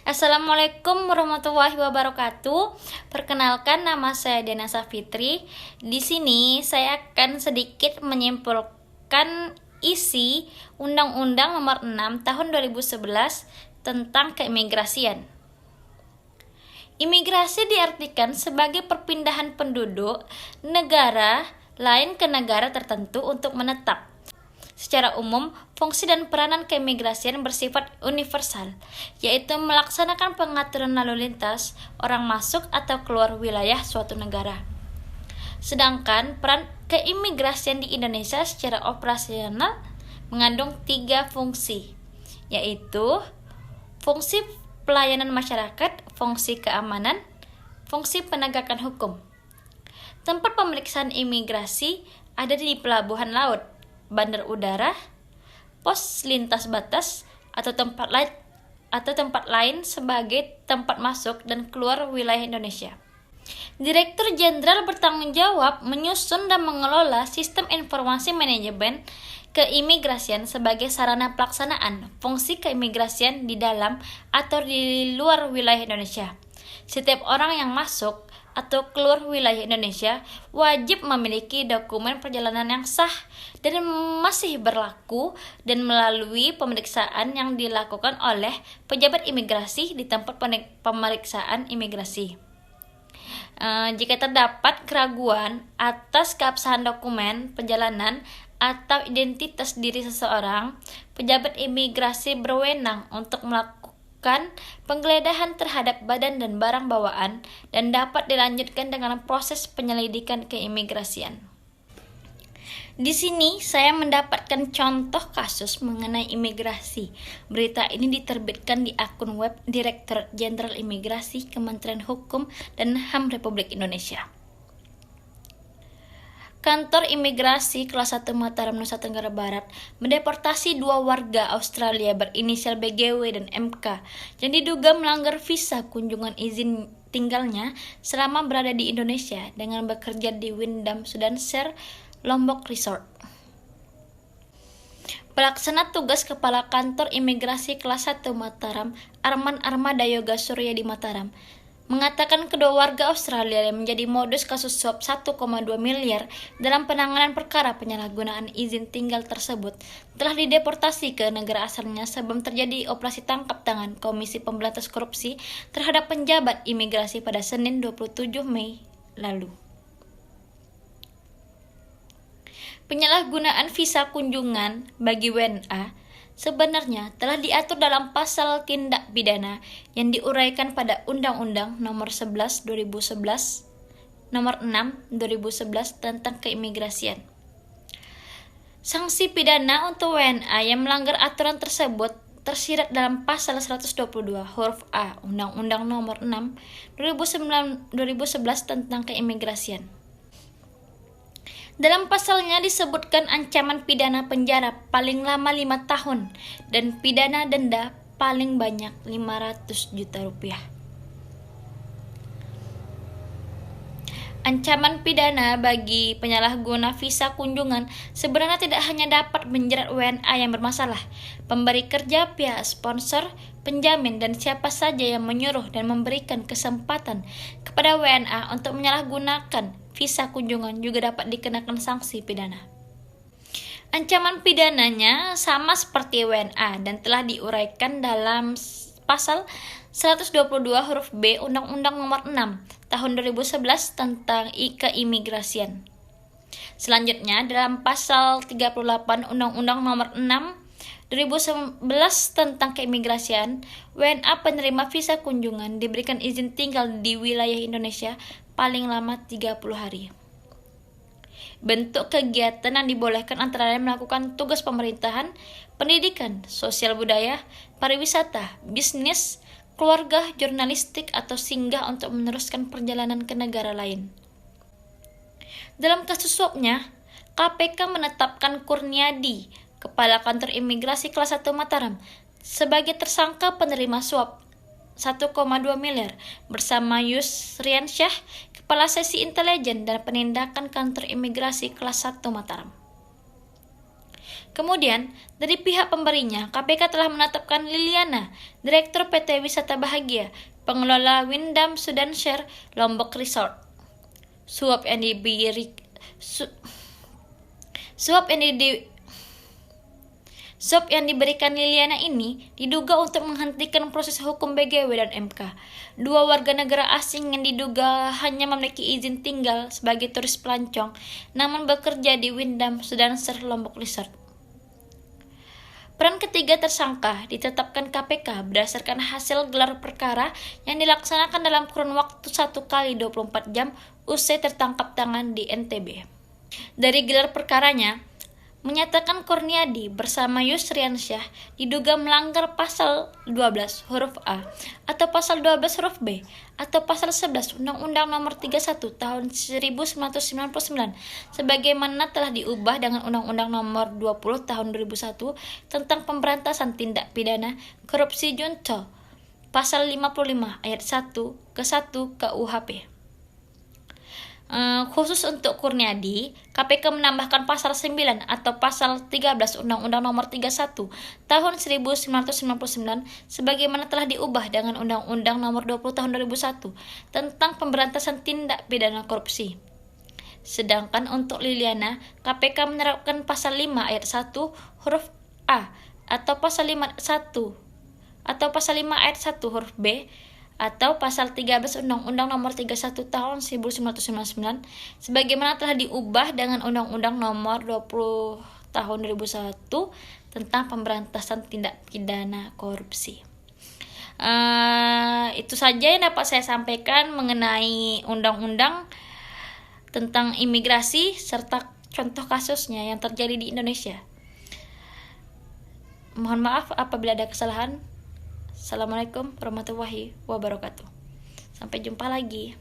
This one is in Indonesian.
Assalamualaikum warahmatullahi wabarakatuh. Perkenalkan, nama saya Dena Safitri. Di sini saya akan sedikit menyimpulkan isi Undang-Undang Nomor 6 Tahun 2011 tentang keimigrasian. Imigrasi diartikan sebagai perpindahan penduduk negara lain ke negara tertentu untuk menetap. Secara umum, fungsi dan peranan keimigrasian bersifat universal, yaitu melaksanakan pengaturan lalu lintas orang masuk atau keluar wilayah suatu negara. Sedangkan peran keimigrasian di Indonesia secara operasional mengandung 3 fungsi, yaitu fungsi pelayanan masyarakat, fungsi keamanan, fungsi penegakan hukum. Tempat pemeriksaan imigrasi ada di pelabuhan laut, bandar udara, pos lintas batas, atau tempat lain sebagai tempat masuk dan keluar wilayah Indonesia. Direktur Jenderal bertanggung jawab menyusun dan mengelola sistem informasi manajemen keimigrasian sebagai sarana pelaksanaan fungsi keimigrasian di dalam atau di luar wilayah Indonesia. Setiap orang yang masuk atau keluar wilayah Indonesia wajib memiliki dokumen perjalanan yang sah dan masih berlaku dan melalui pemeriksaan yang dilakukan oleh pejabat imigrasi di tempat pemeriksaan imigrasi. Jika terdapat keraguan atas keabsahan dokumen perjalanan atau identitas diri seseorang, pejabat imigrasi berwenang untuk melakukan penggeledahan terhadap badan dan barang bawaan dan dapat dilanjutkan dengan proses penyelidikan keimigrasian. Di sini saya mendapatkan contoh kasus mengenai imigrasi. Berita ini diterbitkan di akun web Direktorat Jenderal Imigrasi Kementerian Hukum dan HAM Republik Indonesia. Kantor Imigrasi Kelas 1 Mataram, Nusa Tenggara Barat mendeportasi 2 warga Australia berinisial BGW dan MK yang diduga melanggar visa kunjungan izin tinggalnya selama berada di Indonesia dengan bekerja di Wyndham Sudanshire Lombok Resort. Pelaksana tugas Kepala Kantor Imigrasi Kelas 1 Mataram, Arman Armada Yoga Surya di Mataram, mengatakan kedua warga Australia yang menjadi modus kasus suap 1,2 miliar dalam penanganan perkara penyalahgunaan izin tinggal tersebut telah dideportasi ke negara asalnya sebelum terjadi operasi tangkap tangan Komisi Pemberantasan Korupsi terhadap penjabat imigrasi pada Senin 27 Mei lalu. Penyalahgunaan visa kunjungan bagi WNA sebenarnya telah diatur dalam pasal tindak pidana yang diuraikan pada Undang-Undang Nomor 11 2011, Nomor 6 2011 tentang keimigrasian. Sanksi pidana untuk WNA yang melanggar aturan tersebut tersirat dalam pasal 122 huruf A Undang-Undang Nomor 6 2011 tentang keimigrasian. Dalam pasalnya disebutkan ancaman pidana penjara paling lama 5 tahun dan pidana denda paling banyak 500 juta rupiah. Ancaman pidana bagi penyalahguna visa kunjungan sebenarnya tidak hanya dapat menjerat WNA yang bermasalah, pemberi kerja, pihak sponsor, penjamin, dan siapa saja yang menyuruh dan memberikan kesempatan kepada WNA untuk menyalahgunakan visa kunjungan juga dapat dikenakan sanksi pidana. Ancaman pidananya sama seperti WNA dan telah diuraikan dalam pasal 122 huruf B Undang-Undang Nomor 6 Tahun 2011 tentang keimigrasian. Selanjutnya dalam pasal 38 Undang-Undang Nomor 6 2011 tentang keimigrasian, WNA penerima visa kunjungan diberikan izin tinggal di wilayah Indonesia paling lama 30 hari. Bentuk kegiatan yang dibolehkan antara lain melakukan tugas pemerintahan, pendidikan, sosial budaya, pariwisata, bisnis, keluarga, jurnalistik, atau singgah untuk meneruskan perjalanan ke negara lain. Dalam kasus suapnya, KPK menetapkan Kurniadi, Kepala Kantor Imigrasi Kelas 1 Mataram, sebagai tersangka penerima suap 1,2 miliar bersama Yusriansyah, Kepala Sesi Intelijen dan Penindakan Kantor Imigrasi Kelas 1 Mataram. Kemudian, dari pihak pemberinya, KPK telah menetapkan Liliana, Direktur PT Wisata Bahagia, pengelola Wyndham Sudanshire Lombok Resort. Suap yang diberikan Liliana ini diduga untuk menghentikan proses hukum BGW dan MK. Dua warga negara asing yang diduga hanya memiliki izin tinggal sebagai turis pelancong, namun bekerja di Wyndham Sudanshire Lombok Resort. Peran ketiga tersangka ditetapkan KPK berdasarkan hasil gelar perkara yang dilaksanakan dalam kurun waktu 1 kali 24 jam usai tertangkap tangan di NTB. Dari gelar perkaranya, menyatakan Kurniadi bersama Yusriansyah diduga melanggar pasal 12 huruf A atau pasal 12 huruf B atau pasal 11 Undang-Undang Nomor 31 Tahun 1999 sebagaimana telah diubah dengan Undang-Undang Nomor 20 Tahun 2001 tentang pemberantasan tindak pidana korupsi junto pasal 55 ayat 1 ke 1 KUHP. Khusus untuk Kurniadi, KPK menambahkan pasal 9 atau pasal 13 Undang-Undang Nomor 31 Tahun 1999 sebagaimana telah diubah dengan Undang-Undang Nomor 20 Tahun 2001 tentang pemberantasan tindak pidana korupsi. Sedangkan untuk Liliana, KPK menerapkan pasal 5 ayat 1 huruf A atau pasal 5 ayat 1 huruf B atau pasal 13 Undang-Undang Nomor 31 Tahun 1999 sebagaimana telah diubah dengan Undang-Undang Nomor 20 Tahun 2001 tentang pemberantasan tindak pidana korupsi. Itu saja yang dapat saya sampaikan mengenai undang-undang tentang imigrasi serta contoh kasusnya yang terjadi di Indonesia. Mohon maaf apabila ada kesalahan. Assalamualaikum warahmatullahi wabarakatuh. Sampai jumpa lagi.